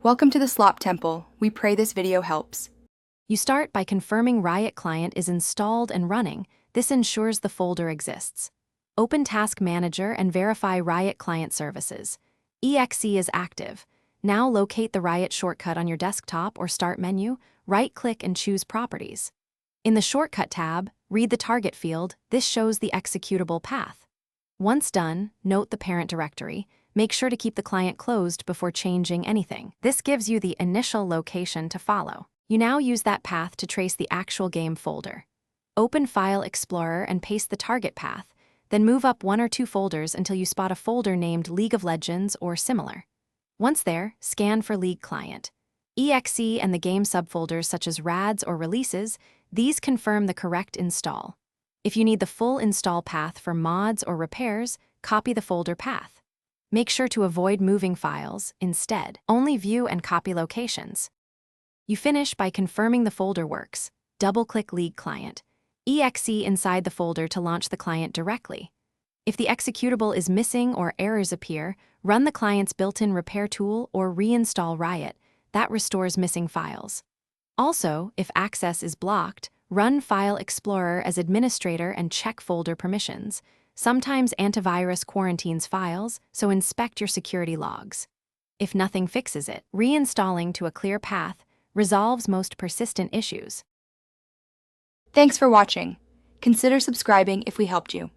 Welcome to the Slop Temple. We pray this video helps. You start by confirming Riot Client is installed and running. This ensures the folder exists. Open Task Manager and verify Riot Client services. EXE is active. Now locate the Riot shortcut on your desktop or Start menu, right-click and choose Properties. In the Shortcut tab, read the target field. This shows the executable path. Once done, note the parent directory. Make sure to keep the client closed before changing anything. This gives you the initial location to follow. You now use that path to trace the actual game folder. Open File Explorer and paste the target path, then move up one or two folders until you spot a folder named League of Legends or similar. Once there, scan for League Client. EXE and the game subfolders such as RADs or releases, these confirm the correct install. If you need the full install path for mods or repairs, copy the folder path. Make sure to avoid moving files. Instead, only view and copy locations. You finish by confirming the folder works. Double-click League Client. EXE inside the folder to launch the client directly. If the executable is missing or errors appear, run the client's built-in repair tool or reinstall Riot. That restores missing files. Also, if access is blocked, run File Explorer as administrator and check folder permissions. Sometimes antivirus quarantines files, so inspect your security logs. If nothing fixes it, reinstalling to a clear path resolves most persistent issues. Thanks for watching. Consider subscribing if we helped you.